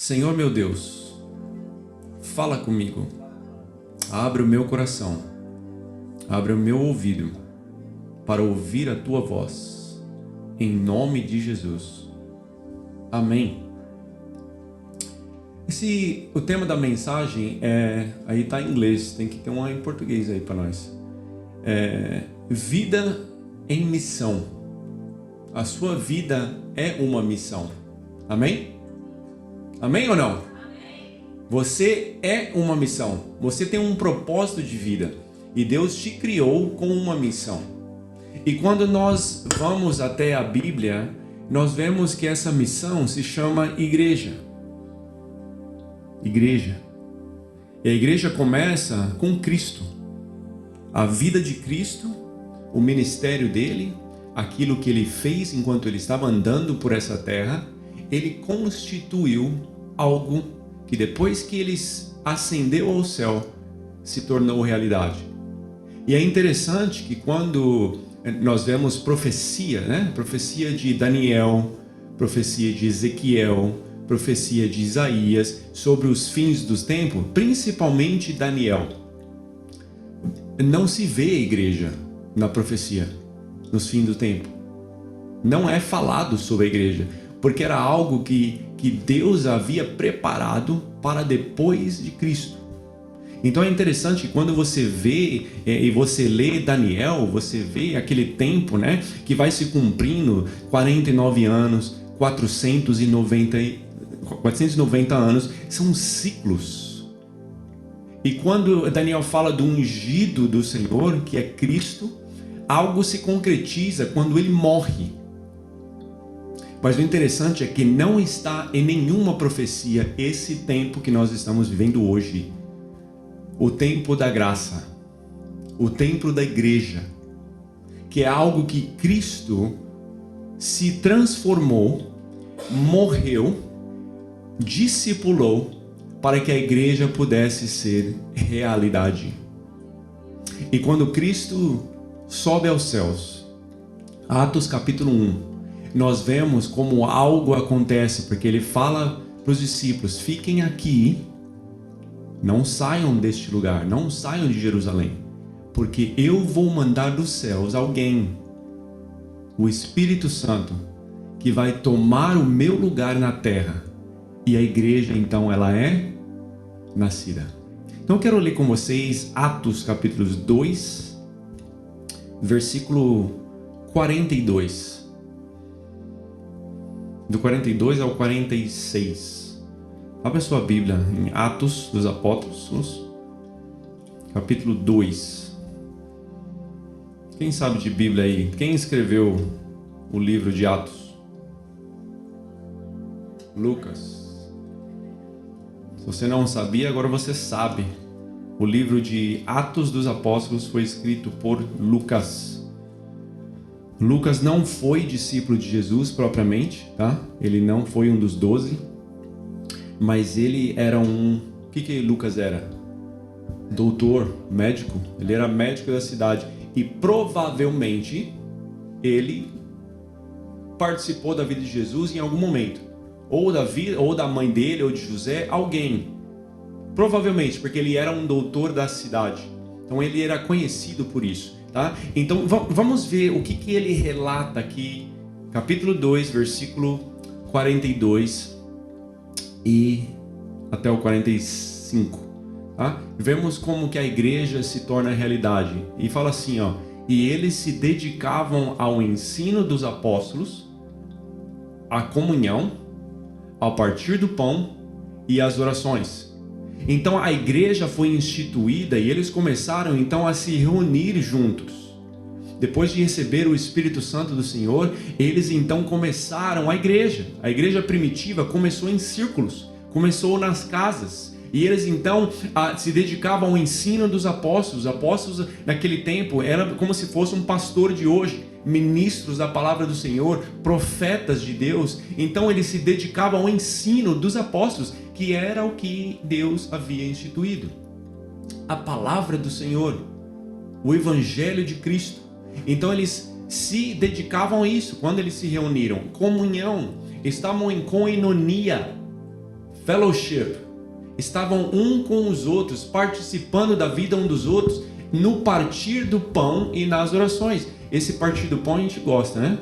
Senhor meu Deus, fala comigo, abre o meu coração, abre o meu ouvido para ouvir a Tua voz, em nome de Jesus. Amém. O tema da mensagem aí está em inglês, tem que ter uma em português aí para nós. Vida em missão. A sua vida é uma missão. Amém? Amém ou não? Amém. Você é uma missão. Você tem um propósito de vida. E Deus te criou com uma missão. E quando nós vamos até a Bíblia, nós vemos que essa missão se chama igreja. Igreja. E a igreja começa com Cristo. A vida de Cristo, o ministério dele, aquilo que ele fez enquanto ele estava andando por essa terra, ele constituiu algo que depois que ele ascendeu ao céu, se tornou realidade. E é interessante que quando nós vemos profecia, né? Profecia de Daniel, profecia de Ezequiel, profecia de Isaías, sobre os fins dos tempos, principalmente Daniel. Não se vê a igreja na profecia, nos fins do tempo. Não é falado sobre a igreja, porque era algo que Deus havia preparado para depois de Cristo. Então é interessante que quando você vê e você lê Daniel, você vê aquele tempo, né, que vai se cumprindo, 49 anos, 490 anos, são ciclos. E quando Daniel fala do ungido do Senhor, que é Cristo, algo se concretiza quando ele morre. Mas o interessante é que não está em nenhuma profecia esse tempo que nós estamos vivendo hoje. O tempo da graça, o tempo da igreja, que é algo que Cristo se transformou, morreu, discipulou para que a igreja pudesse ser realidade. E quando Cristo sobe aos céus, Atos capítulo 1, nós vemos como algo acontece, porque ele fala para os discípulos: fiquem aqui, não saiam deste lugar, não saiam de Jerusalém, porque eu vou mandar dos céus alguém, o Espírito Santo, que vai tomar o meu lugar na terra. E a igreja, então, ela é nascida. Então eu quero ler com vocês Atos capítulos 2, versículo 42. Do 42 ao 46. Abra sua Bíblia em Atos dos Apóstolos, capítulo 2. Quem sabe de Bíblia aí? Quem escreveu o livro de Atos? Lucas. Se você não sabia, agora você sabe. O livro de Atos dos Apóstolos foi escrito por Lucas. Lucas não foi discípulo de Jesus propriamente, tá? Ele não foi um dos 12, mas ele era o que Lucas era? Doutor, médico. Ele era médico da cidade e provavelmente ele participou da vida de Jesus em algum momento, ou da vida, ou da mãe dele, ou de José, alguém. Provavelmente, porque ele era um doutor da cidade. Então ele era conhecido por isso. Tá? Então vamos ver o que ele relata aqui, capítulo 2, versículo 42 e até o 45. Tá? Vemos como que a igreja se torna realidade. E fala assim, ó: e eles se dedicavam ao ensino dos apóstolos, à comunhão, ao partir do pão e às orações. Então a igreja foi instituída e eles começaram então a se reunir juntos. Depois de receber o Espírito Santo do Senhor, eles então começaram a igreja primitiva começou em círculos, começou nas casas. E eles então se dedicavam ao ensino dos apóstolos. Os apóstolos naquele tempo eram como se fosse um pastor de hoje, ministros da palavra do Senhor, profetas de Deus. Então eles se dedicavam ao ensino dos apóstolos, que era o que Deus havia instituído. A palavra do Senhor, o Evangelho de Cristo. Então eles se dedicavam a isso quando eles se reuniram. Comunhão, estavam em koinonia, fellowship. Estavam um com os outros, participando da vida um dos outros, no partir do pão e nas orações. Esse partir do pão a gente gosta, né?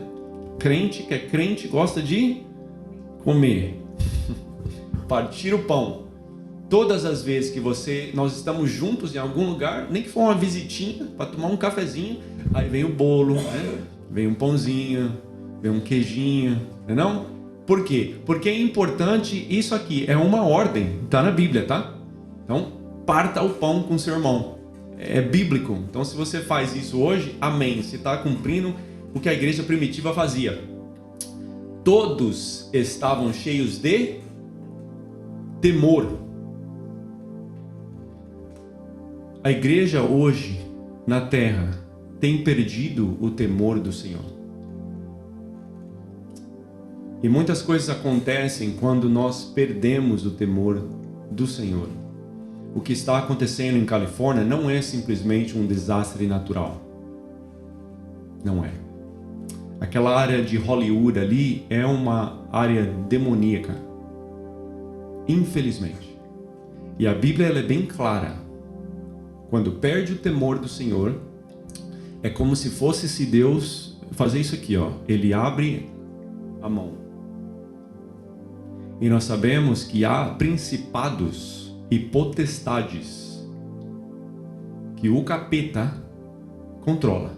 Crente que é crente gosta de comer. Partir o pão. Todas as vezes que nós estamos juntos em algum lugar, nem que for uma visitinha para tomar um cafezinho, aí vem o bolo, né? Vem um pãozinho, vem um queijinho, não? Por quê? Porque é importante isso aqui, é uma ordem, tá na Bíblia, tá? Então, parta o pão com seu irmão. É bíblico. Então, se você faz isso hoje, amém. Você está cumprindo o que a igreja primitiva fazia. Todos estavam cheios de temor. A igreja hoje, na terra, tem perdido o temor do Senhor. E muitas coisas acontecem quando nós perdemos o temor do Senhor. O que está acontecendo em Califórnia não é simplesmente um desastre natural. Não é. Aquela área de Hollywood ali é uma área demoníaca. Infelizmente. E a Bíblia ela é bem clara. Quando perde o temor do Senhor, é como se fosse se Deus fazer isso aqui, ó. Ele abre a mão. E nós sabemos que há principados e potestades que o capeta controla.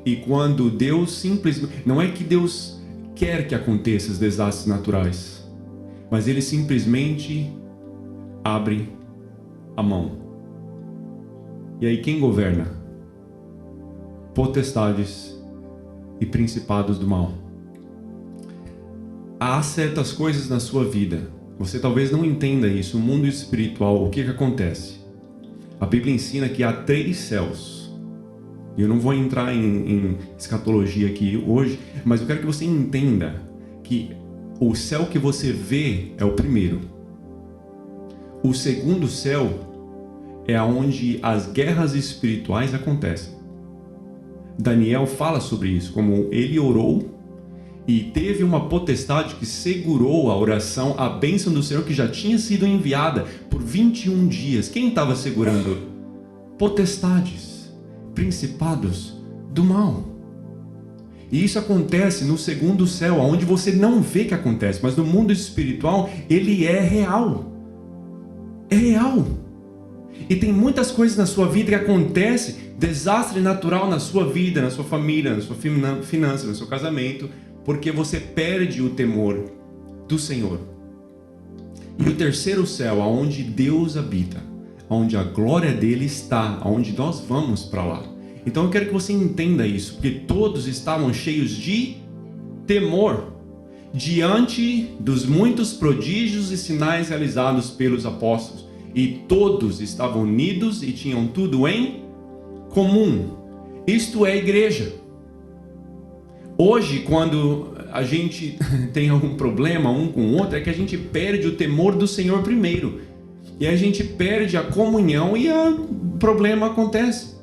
E quando Deus simplesmente... Não é que Deus quer que aconteçam os desastres naturais, mas Ele simplesmente abre a mão. E aí quem governa? Potestades e principados do mal. Há certas coisas na sua vida. Você talvez não entenda isso. O mundo espiritual, o que acontece? A Bíblia ensina que há 3 céus. E eu não vou entrar em escatologia aqui hoje, mas eu quero que você entenda que o céu que você vê é o primeiro. O segundo céu é onde as guerras espirituais acontecem. Daniel fala sobre isso, como ele orou e teve uma potestade que segurou a oração, a bênção do Senhor que já tinha sido enviada por 21 dias. Quem estava segurando? Potestades, principados do mal. E isso acontece no segundo céu, onde você não vê que acontece, mas no mundo espiritual ele é real. É real. E tem muitas coisas na sua vida que acontecem, desastre natural na sua vida, na sua família, na sua finança, no seu casamento, porque você perde o temor do Senhor. E o terceiro céu, aonde Deus habita, onde a glória dele está, onde nós vamos para lá. Então eu quero que você entenda isso, porque todos estavam cheios de temor diante dos muitos prodígios e sinais realizados pelos apóstolos. E todos estavam unidos e tinham tudo em comum. Isto é a igreja. Hoje, quando a gente tem algum problema um com o outro, é que a gente perde o temor do Senhor primeiro. E a gente perde a comunhão e o problema acontece.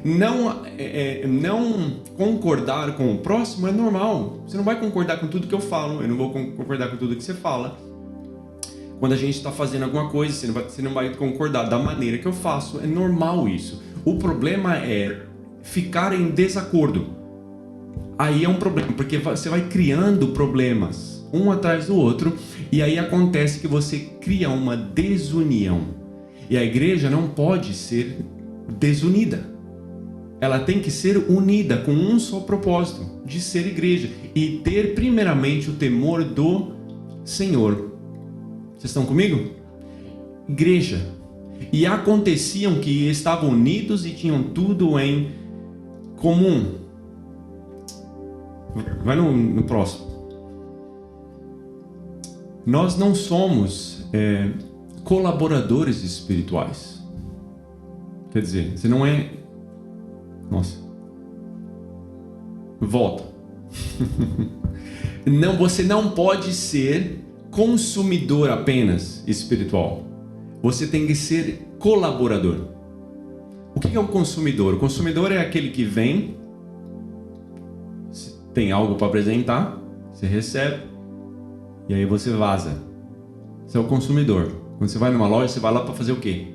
Não concordar com o próximo é normal. Você não vai concordar com tudo que eu falo, eu não vou concordar com tudo que você fala. Quando a gente está fazendo alguma coisa, você não vai concordar da maneira que eu faço, é normal isso. O problema é ficar em desacordo. Aí é um problema, porque você vai criando problemas, um atrás do outro, e aí acontece que você cria uma desunião. E a igreja não pode ser desunida. Ela tem que ser unida com um só propósito, de ser igreja, e ter primeiramente o temor do Senhor. Vocês estão comigo? Igreja. E aconteciam que estavam unidos e tinham tudo em comum. Vai no próximo. Nós não somos colaboradores espirituais. Quer dizer, você não é... Nossa. Volta. Não, você não pode ser consumidor apenas espiritual. Você tem que ser colaborador. O que é o consumidor? O consumidor é aquele que vem, tem algo para apresentar, você recebe e aí você vaza. Você é o consumidor. Quando você vai numa loja, você vai lá para fazer o quê?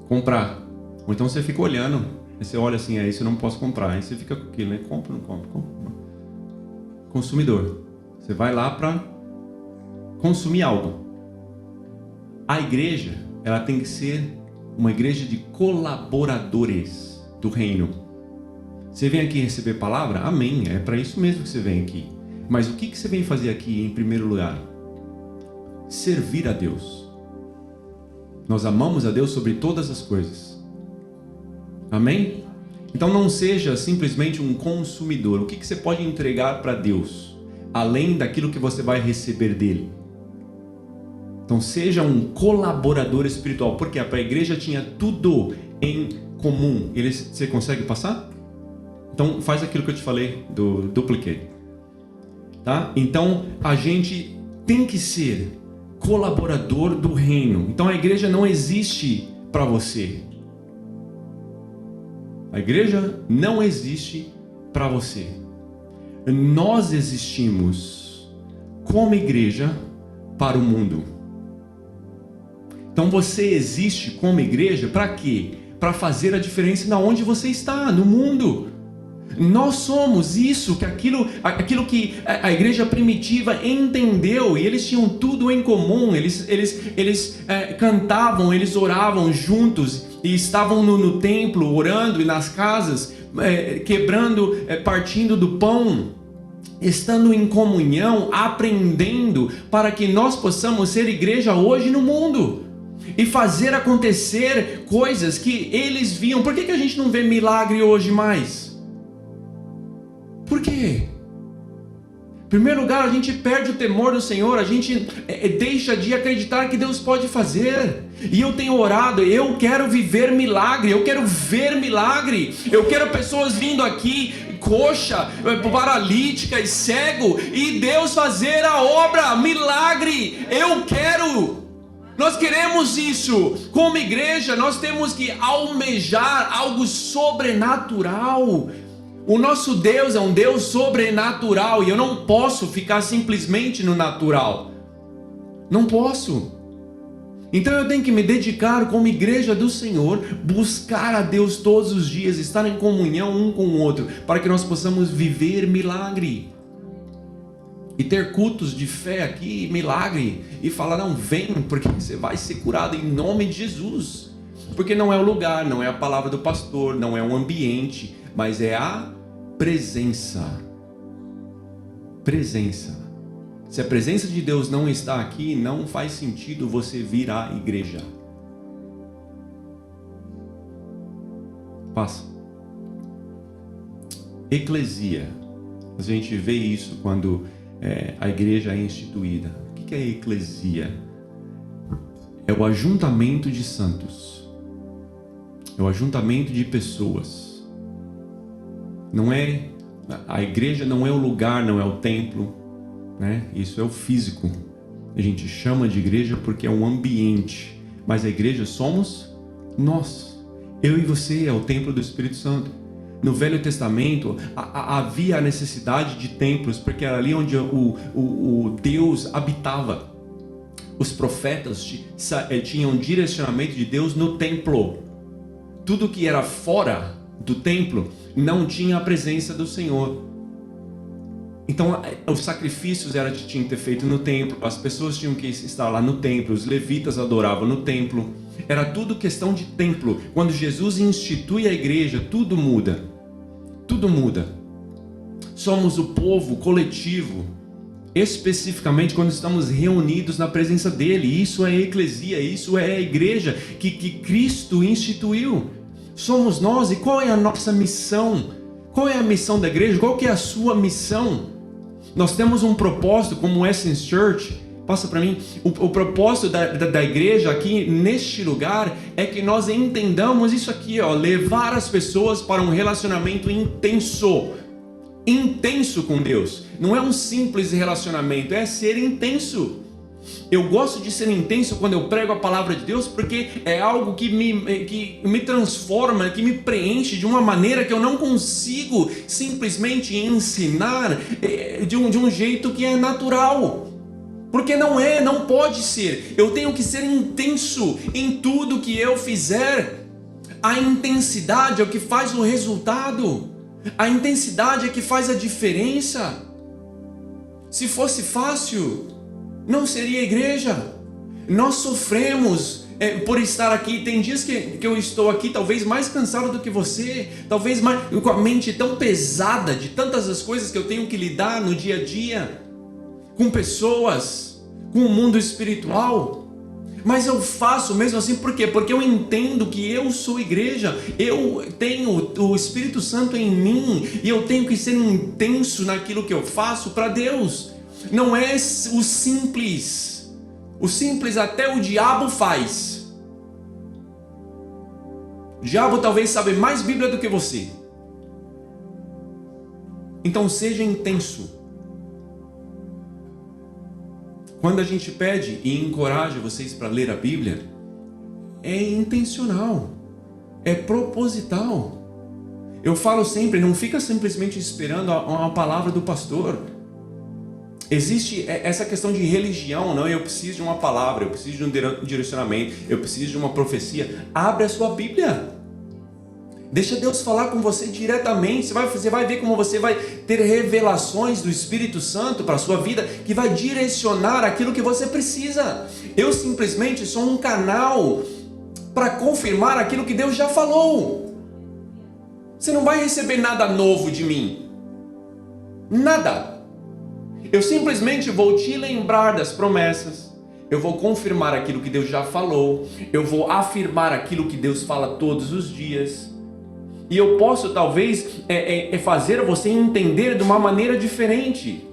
Comprar. Ou então você fica olhando. Aí você olha assim, isso eu não posso comprar. Aí você fica com aquilo, né? Compra, não compra. Consumidor. Você vai lá para consumir algo. A igreja, ela tem que ser uma igreja de colaboradores do reino. Você vem aqui receber palavra? Amém. É para isso mesmo que você vem aqui. Mas o que você vem fazer aqui em primeiro lugar? Servir a Deus. Nós amamos a Deus sobre todas as coisas. Amém? Então não seja simplesmente um consumidor. O que você pode entregar para Deus, além daquilo que você vai receber dele? Então seja um colaborador espiritual. Porque a igreja tinha tudo em comum. Você consegue passar? Então faz aquilo que eu te falei do duplicate. Tá? Então a gente tem que ser colaborador do reino. Então a igreja não existe para você. A igreja não existe para você. Nós existimos como igreja para o mundo. Então você existe como igreja para quê? Para fazer a diferença na onde você está, no mundo. Nós somos isso, aquilo que a igreja primitiva entendeu, e eles tinham tudo em comum. Eles cantavam, eles oravam juntos, e estavam no templo orando, e nas casas quebrando, partindo do pão, estando em comunhão, aprendendo, para que nós possamos ser igreja hoje no mundo e fazer acontecer coisas que eles viam. Por que a gente não vê milagre hoje mais? Por quê? Em primeiro lugar, a gente perde o temor do Senhor, a gente deixa de acreditar que Deus pode fazer. E eu tenho orado, eu quero viver milagre, eu quero ver milagre, eu quero pessoas vindo aqui, coxa, paralítica e cego, e Deus fazer a obra, milagre, eu quero. Nós queremos isso. Como igreja, nós temos que almejar algo sobrenatural. O nosso Deus é um Deus sobrenatural, e eu não posso ficar simplesmente no natural. Não posso. Então eu tenho que me dedicar como igreja do Senhor, buscar a Deus todos os dias, estar em comunhão um com o outro, para que nós possamos viver milagre. E ter cultos de fé aqui, milagre, e falar, não, vem, porque você vai ser curado em nome de Jesus. Porque não é o lugar, não é a palavra do pastor, não é o ambiente, mas é a presença. Presença. Se a presença de Deus não está aqui, não faz sentido você vir à igreja. Passa. Eclesia. A gente vê isso quando a igreja é instituída. O que é a eclesia? É o ajuntamento de santos. É o ajuntamento de pessoas. Não é, a igreja não é o lugar, não é o templo, né? Isso é o físico. A gente chama de igreja porque é um ambiente, mas a igreja somos nós. Eu e você é o templo do Espírito Santo. No Velho Testamento havia a necessidade de templos, porque era ali onde o Deus habitava. Os profetas tinham direcionamento de Deus no templo. Tudo que era fora do templo não tinha a presença do Senhor. Então os sacrifícios tinham que ter feito no templo, as pessoas tinham que estar lá no templo, os levitas adoravam no templo, era tudo questão de templo. Quando Jesus institui a igreja, tudo muda, tudo muda. Somos o povo coletivo, especificamente quando estamos reunidos na presença dele. Isso é a eclesia, isso é a igreja que Cristo instituiu. Somos nós. E qual é a nossa missão? Qual é a missão da igreja? Qual que é a sua missão? Nós temos um propósito como Essence Church. Passa para mim. O propósito da igreja aqui neste lugar é que nós entendamos isso aqui, levar as pessoas para um relacionamento intenso com Deus. Não é um simples relacionamento, é ser intenso. Eu gosto de ser intenso quando eu prego a palavra de Deus, porque é algo que me transforma, que me preenche de uma maneira que eu não consigo simplesmente ensinar de um jeito que é natural. Porque não pode ser. Eu tenho que ser intenso em tudo que eu fizer. A intensidade é o que faz o resultado. A intensidade é que faz a diferença. Se fosse fácil, não seria igreja. Nós sofremos por estar aqui. Tem dias que eu estou aqui talvez mais cansado do que você, talvez mais, com a mente tão pesada de tantas as coisas que eu tenho que lidar no dia a dia, com pessoas, com o mundo espiritual. Mas eu faço mesmo assim, por quê? Porque eu entendo que eu sou igreja, eu tenho o Espírito Santo em mim, e eu tenho que ser intenso naquilo que eu faço para Deus. Não é o simples. O simples até o diabo faz. O diabo talvez sabe mais Bíblia do que você. Então seja intenso. Quando a gente pede e encoraja vocês para ler a Bíblia, é intencional, é proposital. Eu falo sempre, não fica simplesmente esperando uma palavra do pastor. Existe essa questão de religião, não? Eu preciso de uma palavra, eu preciso de um direcionamento, eu preciso de uma profecia. Abre a sua Bíblia. Deixa Deus falar com você diretamente. Você vai ver como você vai ter revelações do Espírito Santo para a sua vida, que vai direcionar aquilo que você precisa. Eu simplesmente sou um canal para confirmar aquilo que Deus já falou. Você não vai receber nada novo de mim. Nada. Eu simplesmente vou te lembrar das promessas. Eu vou confirmar aquilo que Deus já falou. Eu vou afirmar aquilo que Deus fala todos os dias. E eu posso talvez fazer você entender de uma maneira diferente.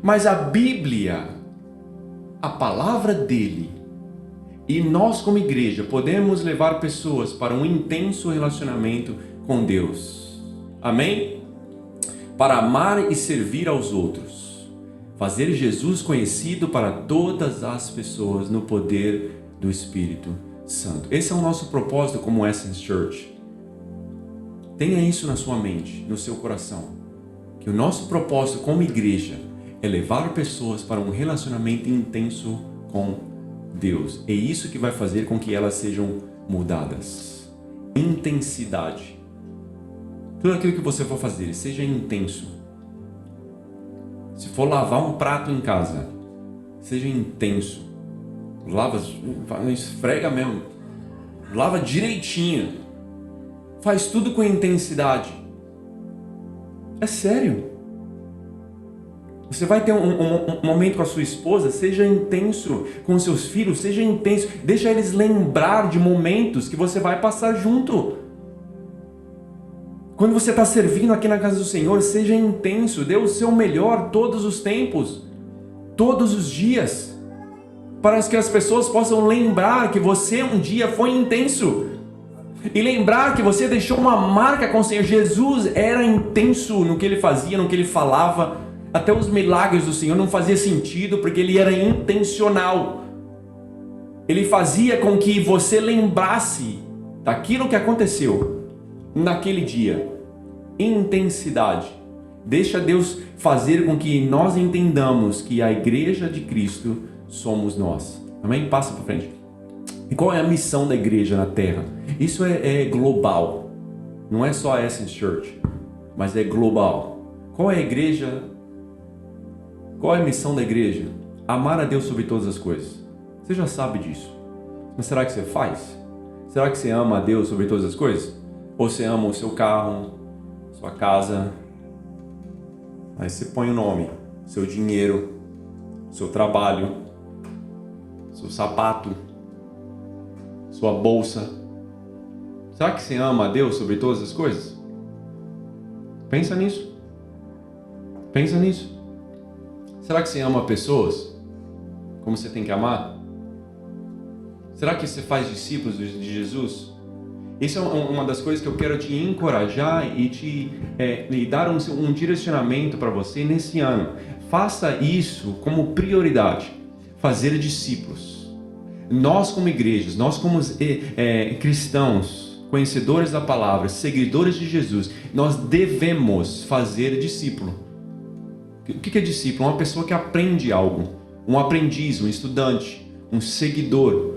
Mas a Bíblia, a palavra dele, e nós como igreja podemos levar pessoas para um intenso relacionamento com Deus. Amém? Para amar e servir aos outros. Fazer Jesus conhecido para todas as pessoas no poder do Espírito Santo. Esse é o nosso propósito como Essence Church. Tenha isso na sua mente, no seu coração. Que o nosso propósito como igreja é levar pessoas para um relacionamento intenso com Deus. É isso que vai fazer com que elas sejam mudadas. Intensidade. Tudo aquilo que você for fazer, seja intenso. Se for lavar um prato em casa, seja intenso. Lava, esfrega mesmo. Lava direitinho. Faz tudo com intensidade. É sério. Você vai ter um momento com a sua esposa, seja intenso. Com seus filhos, seja intenso. Deixa eles lembrar de momentos que você vai passar junto. Quando você está servindo aqui na casa do Senhor, seja intenso. Dê o seu melhor todos os tempos. Todos os dias. Para que as pessoas possam lembrar que você um dia foi intenso. E lembrar que você deixou uma marca com o Senhor. Jesus era intenso no que ele fazia, no que ele falava. Até os milagres do Senhor não fazia sentido, porque ele era intencional. Ele fazia com que você lembrasse daquilo que aconteceu naquele dia. Intensidade. Deixa Deus fazer com que nós entendamos que a igreja de Cristo somos nós. Amém? Passa para frente. E qual é a missão da igreja na terra? Isso é global. Não é só a Essence Church, mas é global. Qual é a igreja? Qual é a missão da igreja? Amar a Deus sobre todas as coisas. Você já sabe disso. Mas será que você faz? Será que você ama a Deus sobre todas as coisas? Ou você ama o seu carro, sua casa? Aí você põe o nome, seu dinheiro, seu trabalho, seu sapato, sua bolsa. Será que você ama a Deus sobre todas as coisas? Pensa nisso. Pensa nisso. Será que você ama pessoas como você tem que amar? Será que você faz discípulos de Jesus? Isso é uma das coisas que eu quero te encorajar e te dar um direcionamento para você nesse ano. Faça isso como prioridade. Fazer discípulos. Nós como igrejas, nós como cristãos, conhecedores da palavra, seguidores de Jesus, nós devemos fazer discípulo. O que é discípulo? Uma pessoa que aprende algo. um aprendiz, um estudante, um seguidor.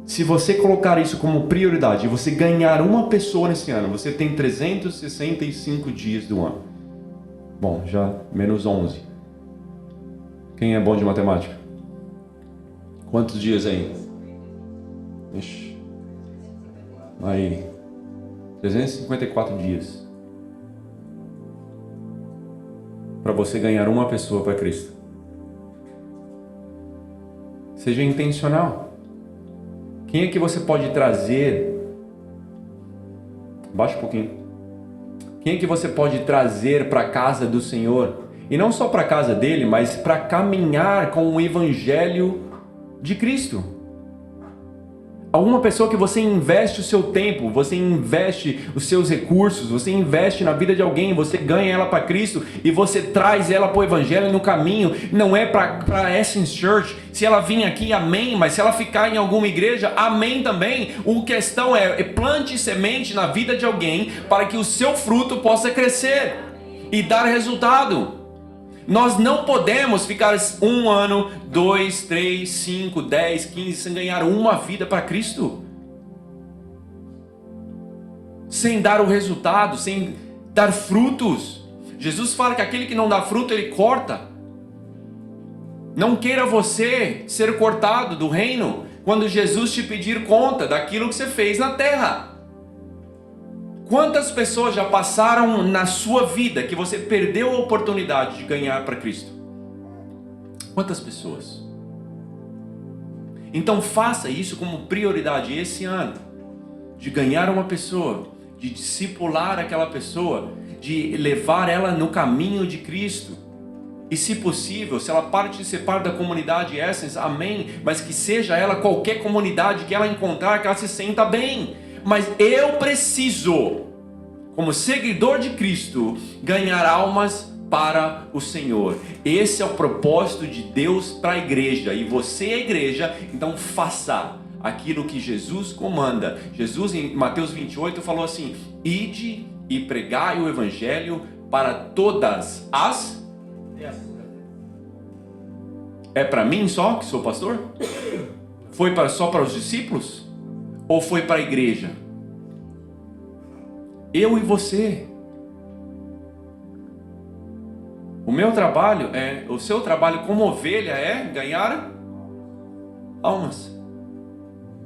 Se você colocar isso como prioridade e você ganhar uma pessoa nesse ano, você tem 365 dias do ano. Bom, já menos 11. Quem é bom de matemática? Quantos dias aí? Ixi. Aí. 354 dias. Para você ganhar uma pessoa para Cristo. Seja intencional. Quem é que você pode trazer? Baixa um pouquinho. Quem é que você pode trazer para a casa do Senhor? E não só para a casa dele, mas para caminhar com o Evangelho de Cristo. Alguma pessoa que você investe o seu tempo, você investe os seus recursos, você investe na vida de alguém, você ganha ela para Cristo e você traz ela para o Evangelho no caminho. Não é para Essence Church. Se ela vir aqui, amém. Mas se ela ficar em alguma igreja, amém também. A questão é plante semente na vida de alguém para que o seu fruto possa crescer e dar resultado. Nós não podemos ficar 1 ano, 2, 3, 5, 10, 15 sem ganhar uma vida para Cristo. Sem dar o resultado, sem dar frutos. Jesus fala que aquele que não dá fruto, ele corta. Não queira você ser cortado do reino quando Jesus te pedir conta daquilo que você fez na terra. Quantas pessoas já passaram na sua vida que você perdeu a oportunidade de ganhar para Cristo? Quantas pessoas? Então faça isso como prioridade esse ano, de ganhar uma pessoa, de discipular aquela pessoa, de levar ela no caminho de Cristo. E se possível, se ela participar da comunidade Essence, amém, mas que seja ela qualquer comunidade que ela encontrar, que ela se sinta bem. Mas eu preciso, como seguidor de Cristo, ganhar almas para o Senhor. Esse é o propósito de Deus para a igreja. E você é a igreja, então faça aquilo que Jesus comanda. Jesus em Mateus 28 falou assim: ide e pregai o evangelho para todas as... É para mim só que sou pastor? Foi só para os discípulos? Ou foi para a igreja? Eu e você. O meu trabalho o seu trabalho como ovelha é ganhar almas.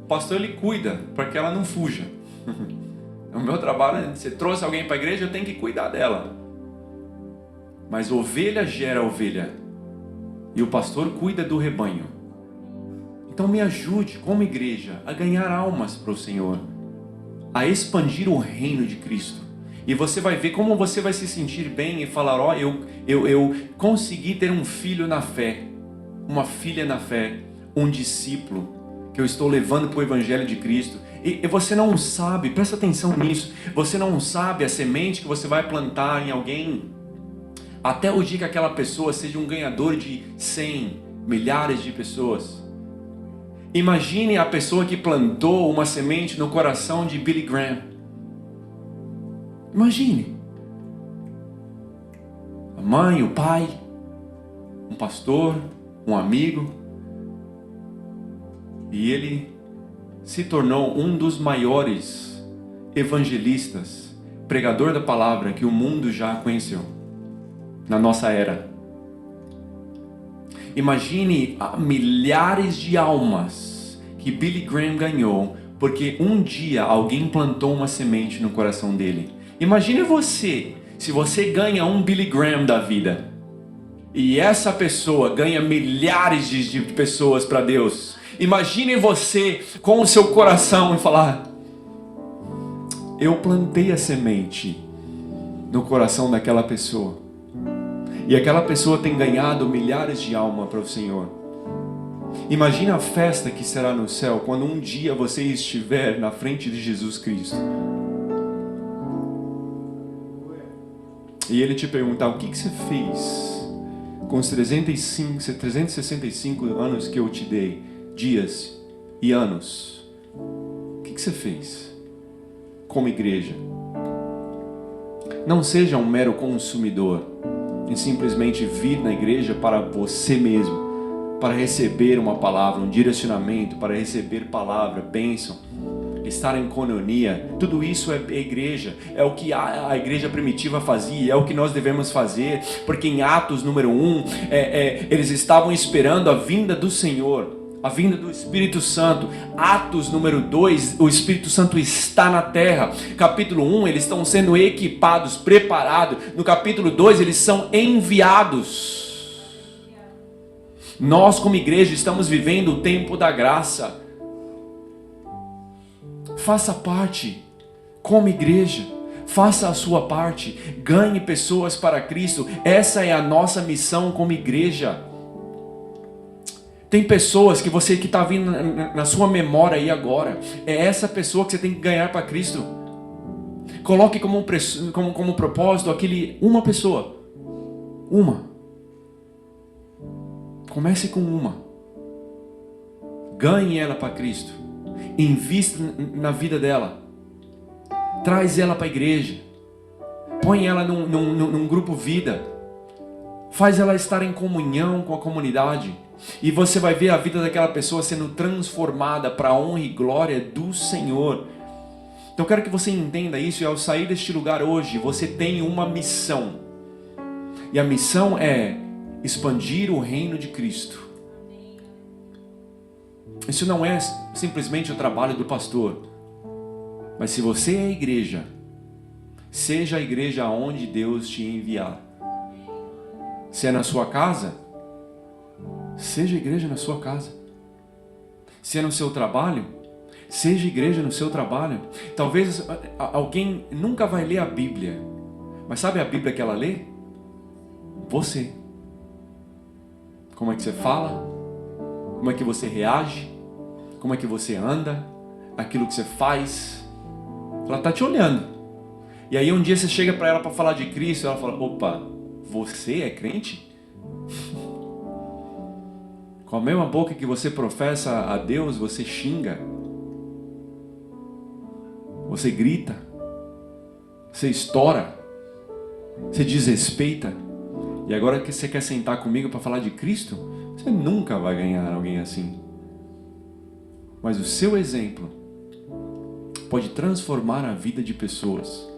O pastor, ele cuida para que ela não fuja. O meu trabalho, você trouxe alguém para a igreja, eu tenho que cuidar dela. Mas ovelha gera ovelha. E o pastor cuida do rebanho. Então me ajude como igreja a ganhar almas para o Senhor, a expandir o reino de Cristo. E você vai ver como você vai se sentir bem e falar: ó, eu consegui ter um filho na fé, uma filha na fé, um discípulo que eu estou levando para o Evangelho de Cristo. E você não sabe, presta atenção nisso, você não sabe a semente que você vai plantar em alguém, até o dia que aquela pessoa seja um ganhador de 100, milhares de pessoas. Imagine a pessoa que plantou uma semente no coração de Billy Graham. Imagine. A mãe, o pai, um pastor, um amigo. E ele se tornou um dos maiores evangelistas, pregador da palavra que o mundo já conheceu na nossa era. Imagine milhares de almas que Billy Graham ganhou porque um dia alguém plantou uma semente no coração dele. Imagine você, se você ganha um Billy Graham da vida e essa pessoa ganha milhares de pessoas para Deus. Imagine você com o seu coração e falar: eu plantei a semente no coração daquela pessoa. E aquela pessoa tem ganhado milhares de almas para o Senhor. Imagina a festa que será no céu quando um dia você estiver na frente de Jesus Cristo. E Ele te perguntar: o que você fez com os 365 anos que eu te dei, dias e anos? O que você fez como igreja? Não seja um mero consumidor. em simplesmente vir na igreja para você mesmo, para receber uma palavra, um direcionamento, para receber palavra, bênção, estar em coinonia. Tudo isso é igreja, é o que a igreja primitiva fazia, é o que nós devemos fazer, porque em Atos número 1, eles estavam esperando a vinda do Senhor, a vinda do Espírito Santo. Atos número 2, o Espírito Santo está na terra. Capítulo 1, eles estão sendo equipados, preparados. No capítulo 2, eles são enviados. Nós como igreja estamos vivendo o tempo da graça. Faça parte como igreja. Faça a sua parte. Ganhe pessoas para Cristo. Essa é a nossa missão como igreja. Tem pessoas que está vindo na sua memória aí agora. É essa pessoa que você tem que ganhar para Cristo. Coloque como propósito uma pessoa. Uma. Comece com uma. Ganhe ela para Cristo. Invista na vida dela. Traz ela para a igreja. Põe ela num grupo vida. Faz ela estar em comunhão com a comunidade. E você vai ver a vida daquela pessoa sendo transformada para a honra e glória do Senhor. Então eu quero que você entenda isso. E ao sair deste lugar hoje, você tem uma missão. E a missão é expandir o reino de Cristo. Isso não é simplesmente o trabalho do pastor. Mas se você é a igreja, seja a igreja aonde Deus te enviar. Se é na sua casa, seja igreja na sua casa. Se é no seu trabalho, seja igreja no seu trabalho. Talvez alguém nunca vai ler a Bíblia, mas sabe a Bíblia que ela lê? Você. Como é que você fala? Como é que você reage? Como é que você anda? Aquilo que você faz? Ela está te olhando. E aí um dia você chega para ela para falar de Cristo, ela fala: opa, você é crente? Com a mesma boca que você professa a Deus, você xinga, você grita, você estoura, você desrespeita. E agora que você quer sentar comigo para falar de Cristo, você nunca vai ganhar alguém assim. Mas o seu exemplo pode transformar a vida de pessoas.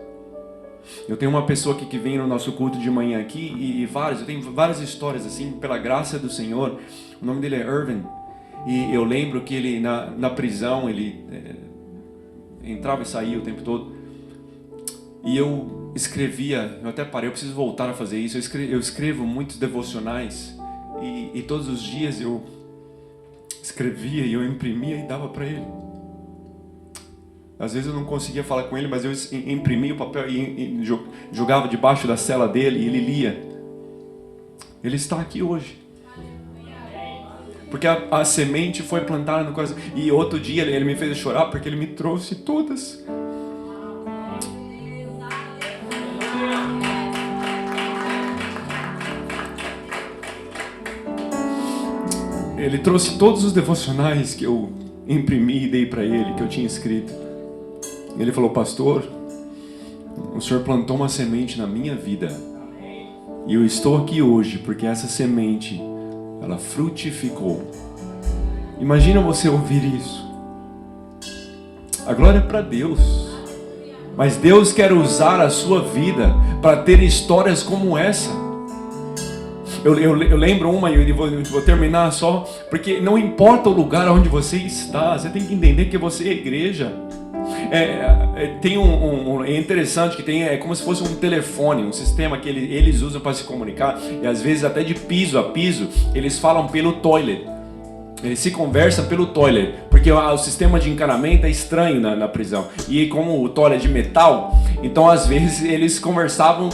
Eu tenho uma pessoa aqui que vem no nosso culto de manhã aqui eu tenho várias histórias assim, pela graça do Senhor. O nome dele é Irvin. E eu lembro que ele na prisão, ele entrava e saía o tempo todo. E eu escrevia, eu até parei, eu preciso voltar a fazer isso. Eu escrevo muitos devocionais e todos os dias eu escrevia e eu imprimia e dava para ele. Às vezes eu não conseguia falar com ele, mas eu imprimia o papel e jogava debaixo da cela dele e ele lia. Ele está aqui hoje. Porque a semente foi plantada no coração. E outro dia ele me fez chorar porque ele me trouxe todas. Ele trouxe todos os devocionais que eu imprimi e dei para ele, que eu tinha escrito. Ele falou: pastor, o senhor plantou uma semente na minha vida. E eu estou aqui hoje porque essa semente, ela frutificou. Imagina você ouvir isso. A glória é para Deus. Mas Deus quer usar a sua vida para ter histórias como essa. Eu lembro uma, e eu vou terminar só, porque não importa o lugar onde você está, você tem que entender que você é igreja. É interessante que é como se fosse um telefone, um sistema que eles usam para se comunicar, e às vezes até de piso a piso, eles falam pelo toilet. Eles se conversam pelo toilet, porque o sistema de encanamento é estranho na prisão. E como o toilet é de metal, então às vezes eles conversavam,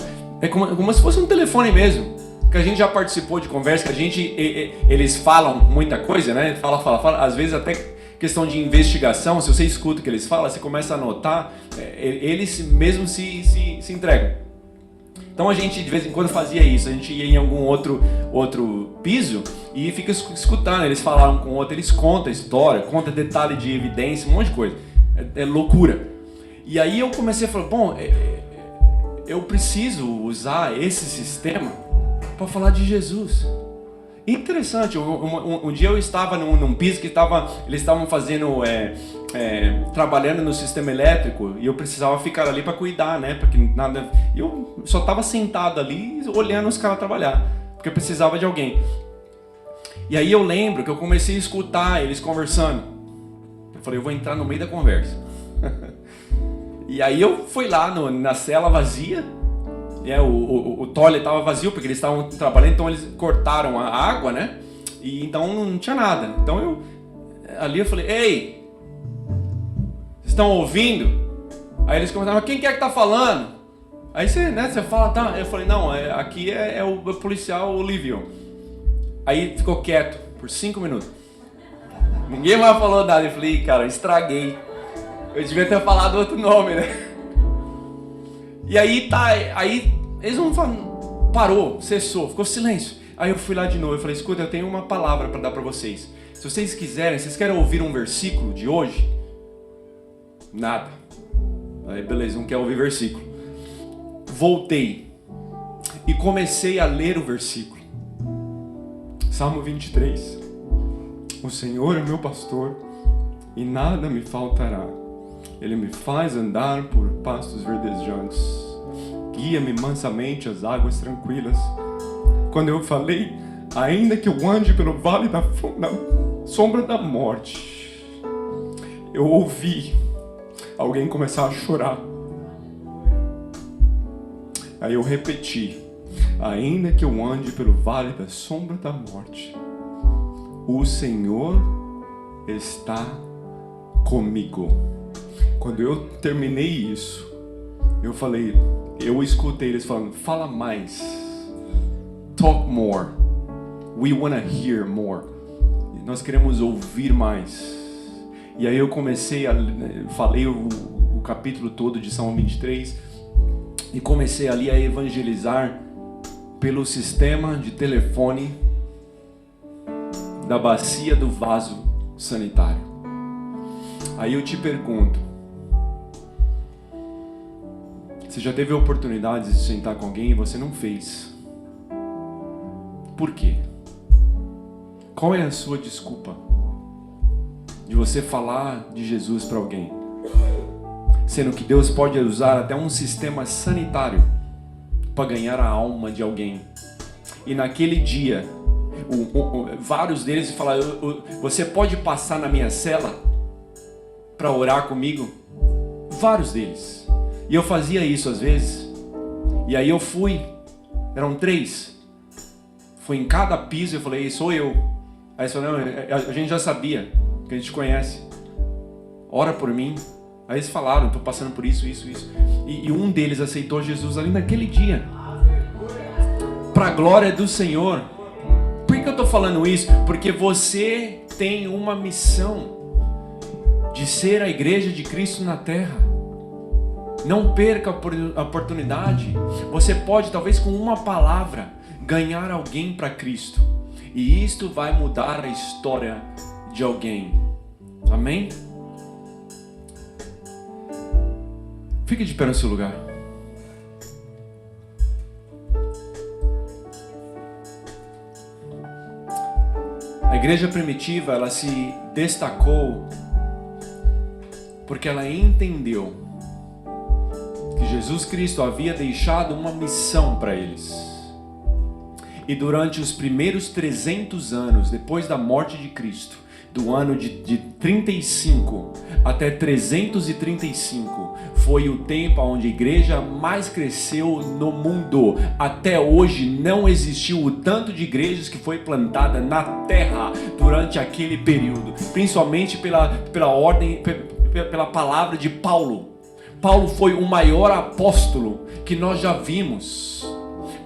como se fosse um telefone mesmo. Que a gente já participou de conversa, que eles falam muita coisa, né? Fala. Às vezes até questão de investigação, se você escuta o que eles falam, você começa a notar, eles mesmo se entregam. Então a gente de vez em quando fazia isso, a gente ia em algum outro piso e fica escutando, eles falaram com o outro, eles contam história, contam detalhe de evidência, um monte de coisa, é loucura. E aí eu comecei a falar, bom, eu preciso usar esse sistema para falar de Jesus. Interessante, um dia eu estava num piso que eles estavam fazendo, trabalhando no sistema elétrico, e eu precisava ficar ali para cuidar, né? Porque eu só estava sentado ali olhando os caras trabalhar, porque eu precisava de alguém. E aí eu lembro que eu comecei a escutar eles conversando. Eu falei, eu vou entrar no meio da conversa. E aí eu fui lá na cela vazia. O toilet estava vazio porque eles estavam trabalhando, então eles cortaram a água, né? E então não tinha nada. Então ali eu falei, ei, vocês estão ouvindo? Aí eles começaram, quem que é que tá falando? Aí você fala, tá? Eu falei, não, aqui é o policial Olívio. Aí ficou quieto por 5 minutos. Ninguém mais falou nada. Eu falei, cara, estraguei. Eu devia ter falado outro nome, né? E aí eles não falam, parou, cessou, ficou silêncio. Aí eu fui lá de novo, eu falei, escuta, eu tenho uma palavra para dar para vocês. Se vocês quiserem, vocês querem ouvir um versículo de hoje? Nada. Aí beleza, não quer ouvir versículo. Voltei e comecei a ler o versículo. Salmo 23. O Senhor é meu pastor e nada me faltará. Ele me faz andar por pastos verdejantes. Guia-me mansamente às águas tranquilas. Quando eu falei, ainda que eu ande pelo vale da sombra da morte, eu ouvi alguém começar a chorar. Aí eu repeti, ainda que eu ande pelo vale da sombra da morte, o Senhor está comigo. Quando eu terminei isso, eu escutei eles falando, fala mais, talk more, we want to hear more, nós queremos ouvir mais. E aí eu falei o capítulo todo de Salmo 23 e comecei ali a evangelizar pelo sistema de telefone da bacia do vaso sanitário. Aí eu te pergunto, você já teve a oportunidade de sentar com alguém e você não fez? Por quê? Qual é a sua desculpa de você falar de Jesus para alguém? Sendo que Deus pode usar até um sistema sanitário para ganhar a alma de alguém. E naquele dia, vários deles falaram, você pode passar na minha cela para orar comigo? Vários deles. E eu fazia isso às vezes. E aí eu fui. Eram 3. Fui em cada piso e eu falei, sou eu. Aí eles falaram, não, a gente já sabia, que a gente conhece. Ora por mim. Aí eles falaram, estou passando por isso. E um deles aceitou Jesus ali naquele dia. Para a glória do Senhor. Por que eu estou falando isso? Porque você tem uma missão de ser a igreja de Cristo na terra. Não perca a oportunidade. Você pode, talvez com uma palavra, ganhar alguém para Cristo. E isto vai mudar a história de alguém. Amém? Fique de pé no seu lugar. A igreja primitiva, ela se destacou porque ela entendeu que Jesus Cristo havia deixado uma missão para eles. E durante os primeiros 300 anos, depois da morte de Cristo, do ano de 35 até 335, foi o tempo onde a igreja mais cresceu no mundo. Até hoje não existiu o tanto de igrejas que foi plantada na terra durante aquele período, principalmente pela ordem, pela palavra de Paulo. Paulo foi o maior apóstolo que nós já vimos.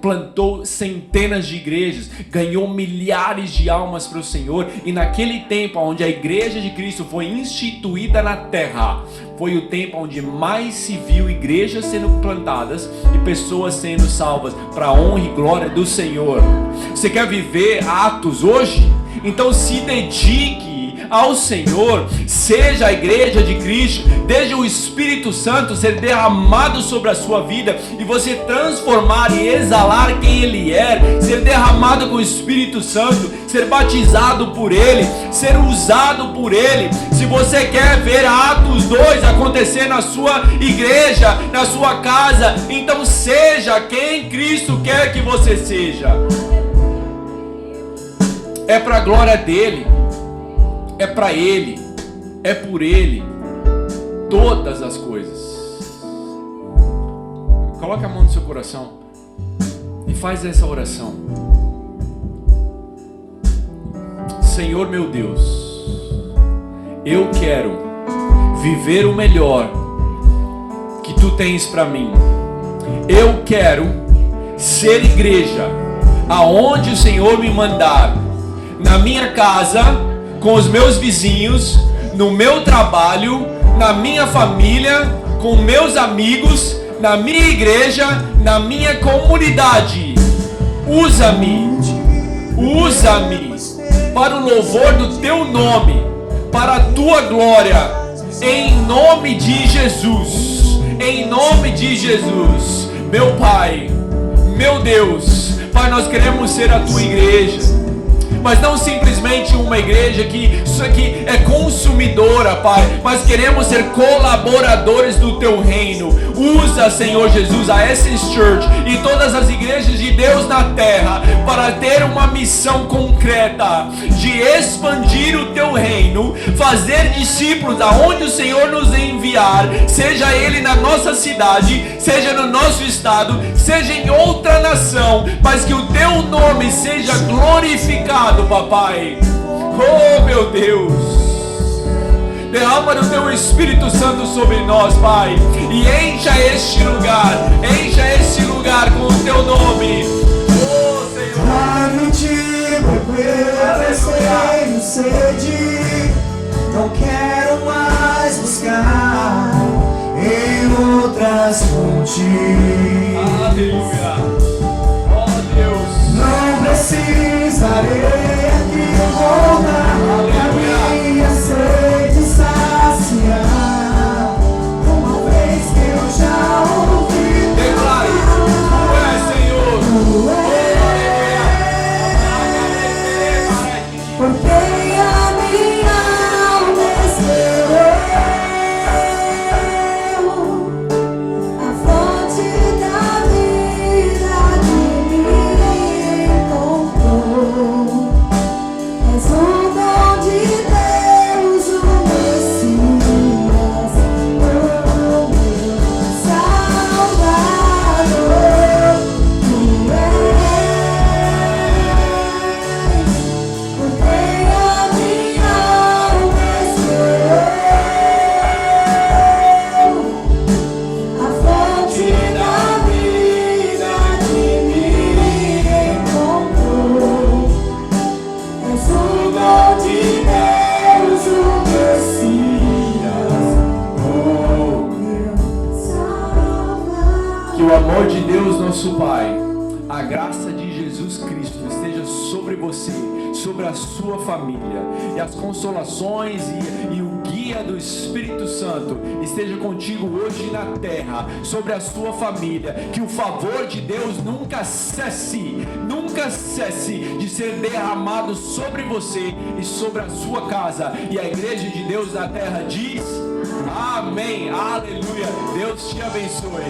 Plantou centenas de igrejas, ganhou milhares de almas para o Senhor. E naquele tempo onde a igreja de Cristo foi instituída na terra, foi o tempo onde mais se viu igrejas sendo plantadas e pessoas sendo salvas para a honra e glória do Senhor. Você quer viver Atos hoje? Então se dedique ao Senhor, seja a igreja de Cristo, desde o Espírito Santo ser derramado sobre a sua vida e você transformar e exalar quem Ele é, ser derramado com o Espírito Santo, ser batizado por Ele, ser usado por Ele. Se você quer ver Atos 2 acontecer na sua igreja, na sua casa, então seja quem Cristo quer que você seja. É para a glória dele, é para Ele, é por Ele, todas as coisas. Coloque a mão no seu coração e faz essa oração. Senhor meu Deus, eu quero viver o melhor que Tu tens para mim. Eu quero ser igreja aonde o Senhor me mandar, na minha casa, com os meus vizinhos, no meu trabalho, na minha família, com meus amigos, na minha igreja, na minha comunidade. Usa-me para o louvor do Teu nome, para a Tua glória, em nome de Jesus, em nome de Jesus. Meu Pai, meu Deus, Pai, nós queremos ser a Tua igreja, mas não simplesmente uma igreja que isso aqui é consumidora, Pai, mas queremos ser colaboradores do Teu reino. Usa, Senhor Jesus, a Essence Church e todas as igrejas de Deus na terra para ter uma missão concreta de expandir o Teu reino, fazer discípulos aonde o Senhor nos enviar, seja Ele na nossa cidade, seja no nosso estado, seja em outra nação, mas que o Teu nome seja glorificado, Papai. Oh, meu Deus, derrama o Teu Espírito Santo sobre nós, Pai, e encha este lugar com o Teu nome. Oh, Senhor, Dá-me de beber, tenho sede, não quero mais buscar em outras fontes. aleluia. Oh, Deus, Não precisarei aqui voltar, a minha sede saciar, uma vez que eu já ouvi. declare, Tu és, Senhor. Porque a minha alma esperou a fonte da vida que me encontrou. És um dom de Deus, o Messias, o meu Salvador. Tu és, porque a minha alma esperou a fonte da vida que me encontrou. És o dom de Deus, o Messias, o meu Salvador. Que o amor de Deus, nosso Pai, a graça de Jesus Cristo esteja sobre você, sobre a sua família, e as consolações e o guia do Espírito Santo esteja contigo hoje na terra, sobre a sua família. Que o favor de Deus nunca cesse de ser derramado sobre você e sobre a sua casa. E a igreja de Deus na terra diz amém, aleluia. Deus te abençoe.